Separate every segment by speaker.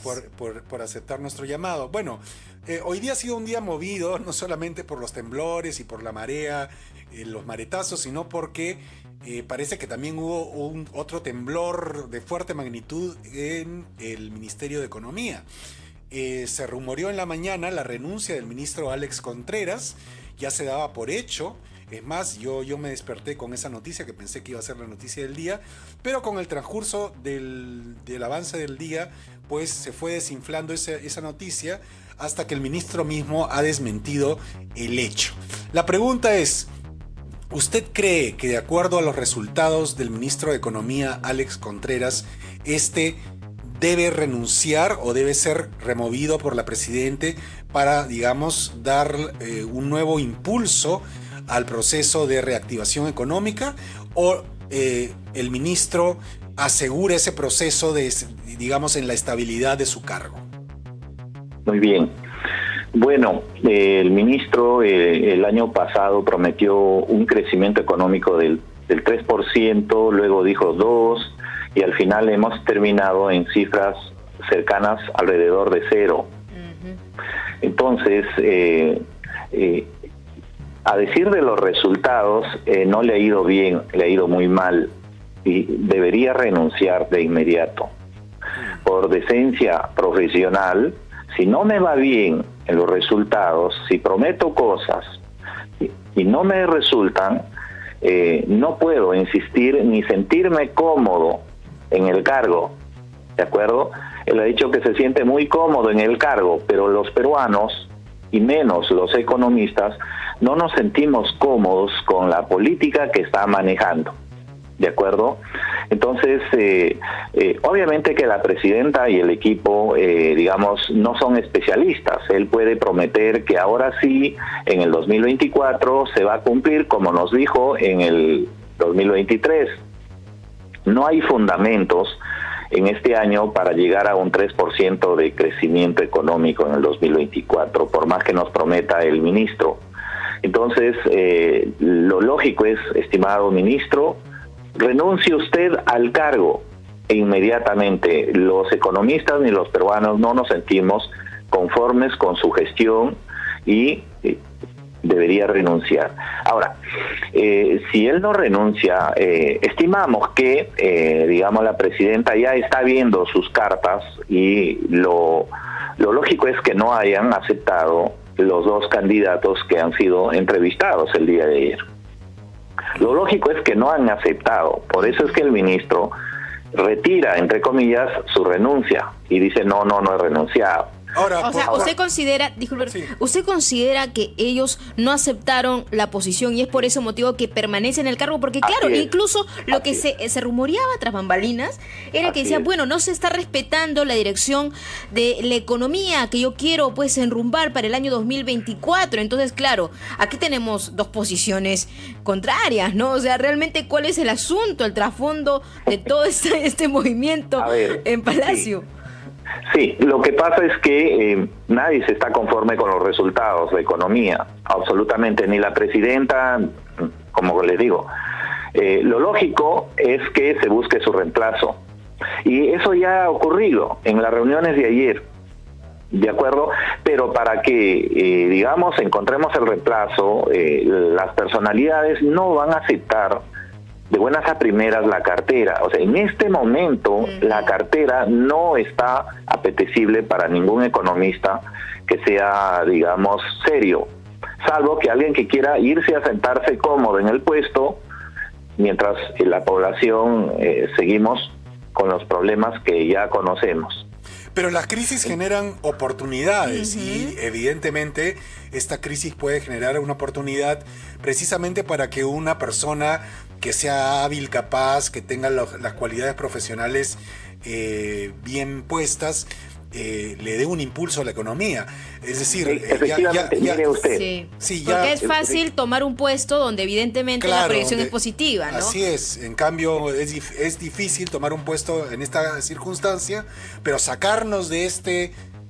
Speaker 1: por aceptar nuestro llamado. Bueno, hoy día ha sido un día movido, no solamente por los temblores y por la marea, los maretazos, sino porque parece que también hubo otro temblor de fuerte magnitud en el Ministerio de Economía. Se rumoreó en la mañana la renuncia del ministro Alex Contreras, ya se daba por hecho. Es más, yo me desperté con esa noticia que pensé que iba a ser la noticia del día, pero con el transcurso del avance del día, pues se fue desinflando esa noticia hasta que el ministro mismo ha desmentido el hecho. La pregunta es, ¿usted cree que de acuerdo a los resultados del ministro de Economía, Alex Contreras, debe renunciar o debe ser removido por la presidente para, digamos, dar un nuevo impulso al proceso de reactivación económica, o el ministro asegura ese proceso digamos, en la estabilidad de su cargo?
Speaker 2: Muy bien. Bueno, el ministro el año pasado prometió un crecimiento económico del 3%, luego dijo 2%, y al final hemos terminado en cifras cercanas alrededor de 0. Entonces, a decir de los resultados, no le ha ido bien, le ha ido muy mal, y debería renunciar de inmediato. Por decencia profesional, si no me va bien en los resultados, si prometo cosas y no me resultan, no puedo insistir ni sentirme cómodo en el cargo, ¿de acuerdo? Él ha dicho que se siente muy cómodo en el cargo, pero los peruanos, y menos los economistas, no nos sentimos cómodos con la política que está manejando, ¿de acuerdo? Entonces, obviamente que la presidenta y el equipo, digamos, no son especialistas. Él puede prometer que ahora sí, en el 2024, se va a cumplir, como nos dijo en el 2023. No hay fundamentos en este año para llegar a un 3% de crecimiento económico en el 2024, por más que nos prometa el ministro. Entonces, lo lógico es, estimado ministro, renuncie usted al cargo e inmediatamente. Los economistas ni los peruanos no nos sentimos conformes con su gestión y debería renunciar. Ahora, si él no renuncia, estimamos que, digamos, la presidenta ya está viendo sus cartas, y lo lógico es que no hayan aceptado los dos candidatos que han sido entrevistados el día de ayer. Lo lógico es que no han aceptado, por eso es que el ministro retira, entre comillas, su renuncia y dice no he renunciado.
Speaker 1: Ahora,
Speaker 3: o sea, usted considera, disculpe, sí, usted considera que ellos no aceptaron la posición y es por ese motivo que permanece en el cargo, porque claro, incluso lo que se rumoreaba tras bambalinas era que decía, bueno, no se está respetando la dirección de la economía que yo quiero pues enrumbar para el año 2024. Entonces, claro, aquí tenemos dos posiciones contrarias, ¿no? O sea, realmente, ¿cuál es el asunto, el trasfondo de todo este movimiento en Palacio?
Speaker 2: Sí. Sí, lo que pasa es que nadie se está conforme con los resultados de economía, absolutamente, ni la presidenta, como les digo. Lo lógico es que se busque su reemplazo, y eso ya ha ocurrido en las reuniones de ayer, ¿de acuerdo? Pero para que, digamos, encontremos el reemplazo, las personalidades no van a aceptar de buenas a primeras la cartera. O sea, en este momento la cartera no está apetecible para ningún economista que sea, digamos, serio, salvo que alguien que quiera irse a sentarse cómodo en el puesto, mientras la población seguimos con los problemas que ya conocemos.
Speaker 1: Pero las crisis generan oportunidades, y evidentemente esta crisis puede generar una oportunidad precisamente para que una persona que sea hábil, capaz, que tenga las cualidades profesionales bien puestas, le dé un impulso a la economía. Es decir,
Speaker 2: mire usted.
Speaker 3: Sí, porque es fácil tomar un puesto donde evidentemente la proyección es positiva, ¿no?
Speaker 1: Así es. En cambio, es difícil tomar un puesto en esta circunstancia, pero sacarnos de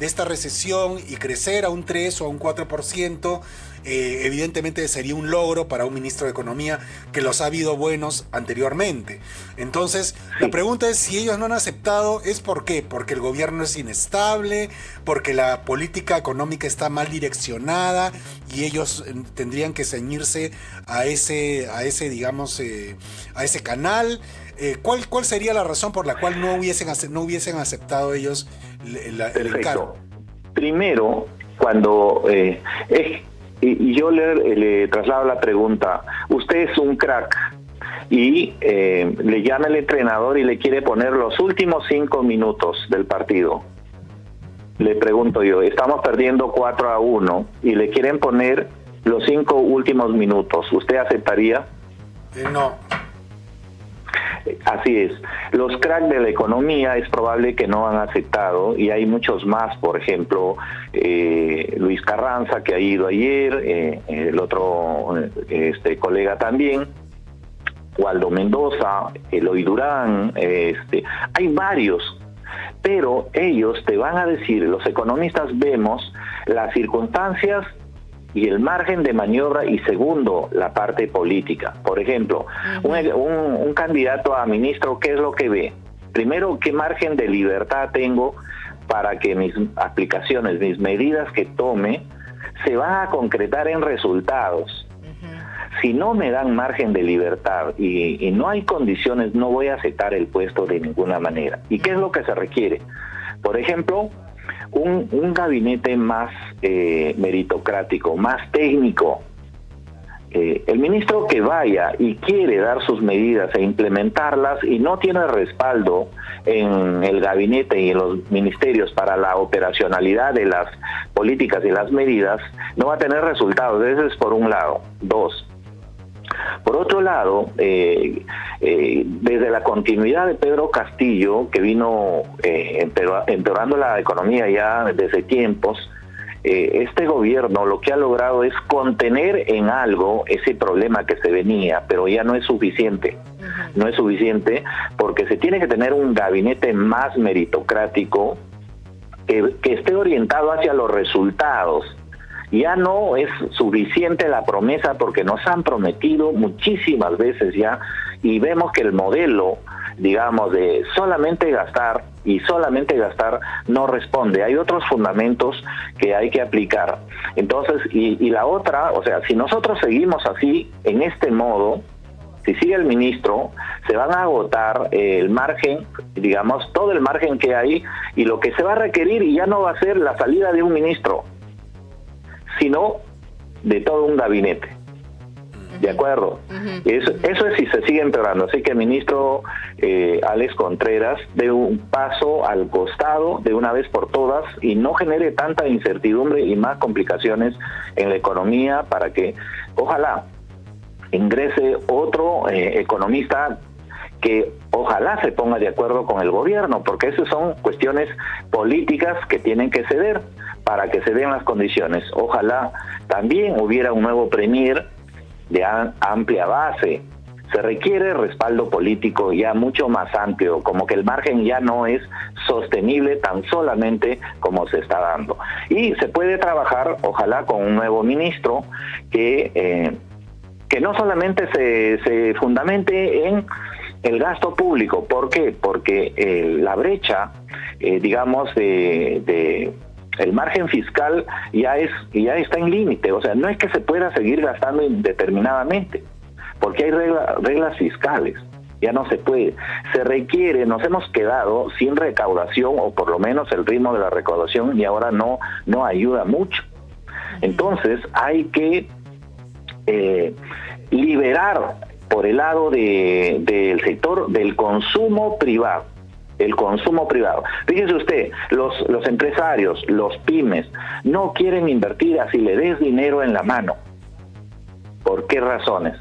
Speaker 1: de esta recesión y crecer a un 3 o a un 4%, evidentemente sería un logro para un ministro de Economía, que los ha habido buenos anteriormente. Entonces, la pregunta es, si ellos no han aceptado, ¿es por qué? Porque el gobierno es inestable, porque la política económica está mal direccionada y ellos tendrían que ceñirse a ese digamos, a ese canal. ¿Cuál sería la razón por la cual no hubiesen aceptado ellos el encargo?
Speaker 2: Primero, cuando y yo le traslado la pregunta, usted es un crack y le llama el entrenador y le quiere poner los últimos 5 minutos del partido. Le pregunto yo, estamos perdiendo 4-1 y le quieren poner los 5 últimos minutos, ¿usted aceptaría?
Speaker 1: No.
Speaker 2: Así es. Los cracks de la economía es probable que no han aceptado, y hay muchos más. Por ejemplo, Luis Carranza, que ha ido ayer, el otro colega también, Waldo Mendoza, Eloy Durán, hay varios, pero ellos te van a decir, los economistas vemos las circunstancias y el margen de maniobra, y segundo, la parte política. Por ejemplo, un candidato a ministro, ¿qué es lo que ve? Primero, ¿qué margen de libertad tengo para que mis aplicaciones, mis medidas que tome, se van a concretar en resultados? Si no me dan margen de libertad y no hay condiciones, no voy a aceptar el puesto de ninguna manera. ¿Y qué es lo que se requiere? Por ejemplo, un gabinete más meritocrático, más técnico. El ministro que vaya y quiere dar sus medidas e implementarlas y no tiene respaldo en el gabinete y en los ministerios para la operacionalidad de las políticas y las medidas, no va a tener resultados. Ese es por un lado. 2. Por otro lado, desde la continuidad de Pedro Castillo, que vino empeorando la economía ya desde tiempos, este gobierno lo que ha logrado es contener en algo ese problema que se venía, pero ya no es suficiente. No es suficiente porque se tiene que tener un gabinete más meritocrático que esté orientado hacia los resultados. Ya no es suficiente la promesa, porque nos han prometido muchísimas veces ya, y vemos que el modelo, digamos, de solamente gastar y solamente gastar no responde. Hay otros fundamentos que hay que aplicar. Entonces, y la otra, o sea, si nosotros seguimos así, en este modo, si sigue el ministro, se van a agotar el margen, digamos, todo el margen que hay, y lo que se va a requerir ya no va a ser la salida de un ministro, sino de todo un gabinete. ¿De acuerdo? Eso es si se sigue empeorando. Así que el ministro Alex Contreras dé un paso al costado de una vez por todas y no genere tanta incertidumbre y más complicaciones en la economía, para que ojalá ingrese otro economista que ojalá se ponga de acuerdo con el gobierno, porque esas son cuestiones políticas que tienen que ceder para que se den las condiciones. Ojalá también hubiera un nuevo premier de amplia base. Se requiere respaldo político ya mucho más amplio, como que el margen ya no es sostenible tan solamente como se está dando. Y se puede trabajar, ojalá, con un nuevo ministro que no solamente se fundamente en el gasto público. ¿Por qué? Porque la brecha, digamos, de el margen fiscal ya está en límite. O sea, no es que se pueda seguir gastando indeterminadamente, porque hay reglas fiscales. Ya no se puede. Se requiere, nos hemos quedado sin recaudación, o por lo menos el ritmo de la recaudación y ahora no ayuda mucho. Entonces hay que liberar por el lado del sector del consumo privado. El consumo privado. Fíjese usted, los empresarios, los pymes, no quieren invertir así le des dinero en la mano. ¿Por qué razones?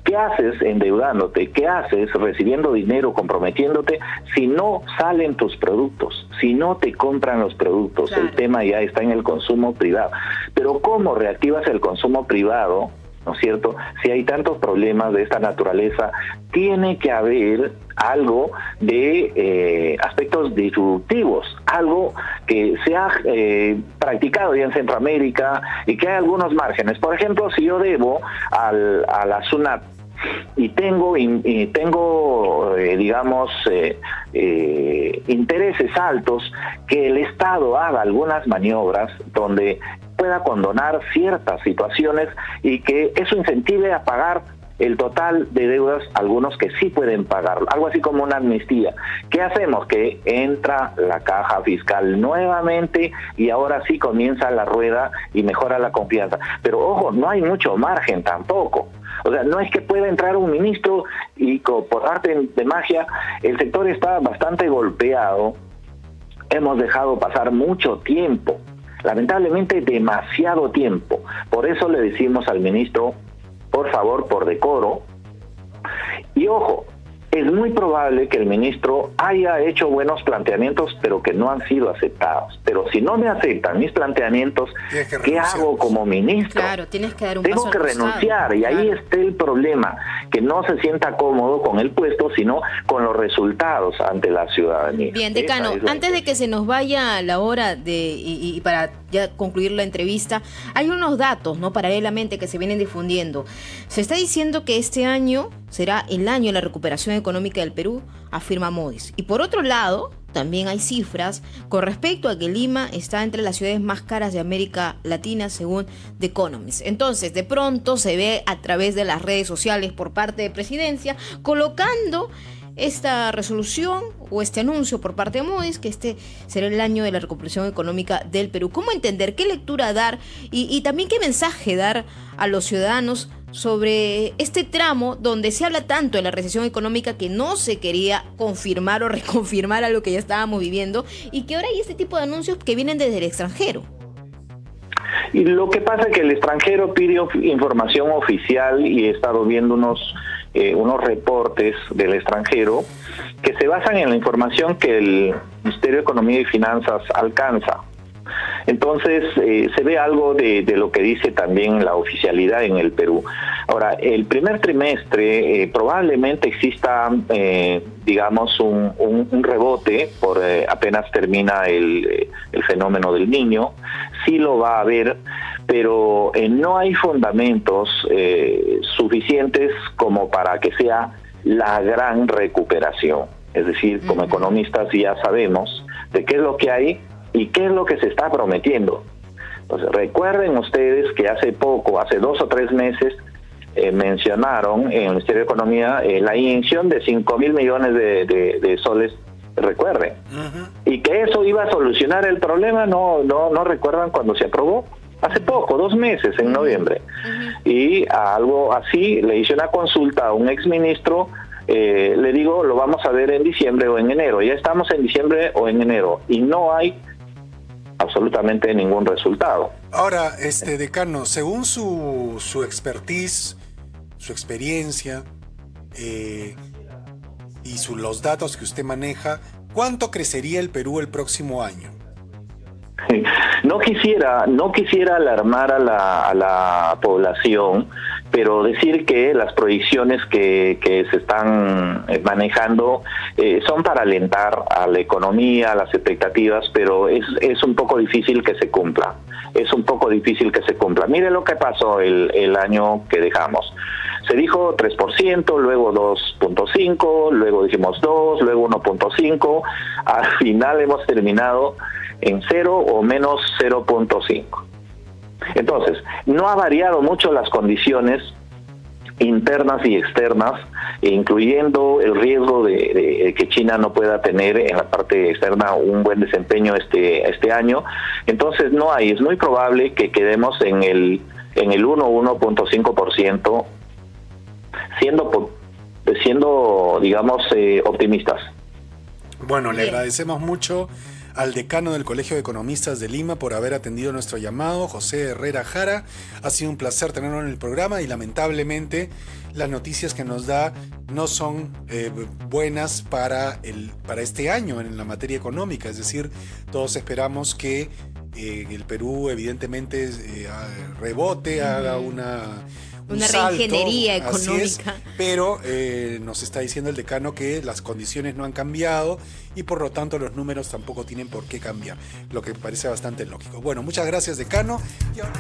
Speaker 2: ¿Qué haces endeudándote? ¿Qué haces recibiendo dinero, comprometiéndote, si no salen tus productos, si no te compran los productos? Claro. El tema ya está en el consumo privado. Pero ¿cómo reactivas el consumo privado ¿no es cierto? Si hay tantos problemas de esta naturaleza, tiene que haber algo de aspectos disruptivos, algo que se ha practicado ya en Centroamérica y que hay algunos márgenes. Por ejemplo, si yo debo a la SUNAT y tengo digamos, intereses altos, que el Estado haga algunas maniobras donde pueda condonar ciertas situaciones y que eso incentive a pagar el total de deudas, algunos que sí pueden pagarlo, algo así como una amnistía. ¿Qué hacemos? Que entra la caja fiscal nuevamente y ahora sí comienza la rueda y mejora la confianza. Pero ojo, no hay mucho margen tampoco. O sea, no es que pueda entrar un ministro y por arte de magia, el sector está bastante golpeado. Hemos dejado pasar mucho tiempo, lamentablemente demasiado tiempo. Por eso le decimos al ministro, por favor, por decoro. Y ojo, es muy probable que el ministro haya hecho buenos planteamientos, pero que no han sido aceptados. Pero si no me aceptan mis planteamientos, ¿qué hago como ministro?
Speaker 3: Claro, tienes que dar un
Speaker 2: Tengo
Speaker 3: paso
Speaker 2: que renunciar, y ahí está el problema, que no se sienta cómodo con el puesto, sino con los resultados ante la ciudadanía.
Speaker 3: Bien, decano, antes de que se nos vaya la hora y para ya concluir la entrevista, hay unos datos, ¿no?, paralelamente que se vienen difundiendo. Se está diciendo que este año será el año de la recuperación económica del Perú, afirma Moody's. Y por otro lado, también hay cifras con respecto a que Lima está entre las ciudades más caras de América Latina, según The Economist. Entonces, de pronto se ve a través de las redes sociales por parte de Presidencia colocando esta resolución o este anuncio por parte de Moody's, que este será el año de la recuperación económica del Perú. ¿Cómo entender? ¿Qué lectura dar? Y también qué mensaje dar a los ciudadanos sobre este tramo donde se habla tanto de la recesión económica, que no se quería confirmar o reconfirmar a lo que ya estábamos viviendo, y que ahora hay este tipo de anuncios que vienen desde el extranjero?
Speaker 2: Y lo que pasa es que el extranjero pide información oficial, y he estado viendo unos reportes del extranjero que se basan en la información que el Ministerio de Economía y Finanzas alcanza. Entonces se ve algo de lo que dice también la oficialidad en el Perú. Ahora, el primer trimestre probablemente exista, digamos, un rebote por apenas termina el fenómeno del Niño. Sí lo va a haber, pero no hay fundamentos suficientes como para que sea la gran recuperación. Es decir, como economistas ya sabemos de qué es lo que hay y qué es lo que se está prometiendo. Entonces, recuerden ustedes que hace 2 o 3 meses, mencionaron en el Ministerio de Economía la inyección de 5.000 millones de soles, recuerden, y que eso iba a solucionar el problema. No recuerdan cuando se aprobó, hace 2 meses, en noviembre, y a algo así le hice una consulta a un exministro. Le digo, lo vamos a ver en diciembre o en enero. Ya estamos en diciembre o en enero y no hay absolutamente ningún resultado.
Speaker 1: Ahora, decano, según su expertise, su experiencia y los datos que usted maneja, ¿cuánto crecería el Perú el próximo año?
Speaker 2: No quisiera alarmar a la población, pero decir que las proyecciones que se están manejando son para alentar a la economía, a las expectativas, pero es un poco difícil que se cumpla. Mire lo que pasó el año que dejamos. Se dijo 3%, luego 2.5%, luego dijimos 2%, luego 1.5%. Al final hemos terminado en 0 o menos 0.5%. Entonces, no ha variado mucho las condiciones internas y externas, incluyendo el riesgo de que China no pueda tener en la parte externa un buen desempeño este año. Entonces es muy probable que quedemos en el 1.5%, siendo digamos optimistas.
Speaker 1: Bueno, le agradecemos mucho al decano del Colegio de Economistas de Lima por haber atendido nuestro llamado, José Herrera Jara. Ha sido un placer tenerlo en el programa y lamentablemente las noticias que nos da no son buenas para este año en la materia económica. Es decir, todos esperamos que el Perú evidentemente rebote, haga
Speaker 3: una
Speaker 1: salto,
Speaker 3: reingeniería
Speaker 1: así es,
Speaker 3: económica.
Speaker 1: pero nos está diciendo el decano que las condiciones no han cambiado y por lo tanto los números tampoco tienen por qué cambiar, lo que parece bastante lógico. Bueno, muchas gracias, decano. Y ahora...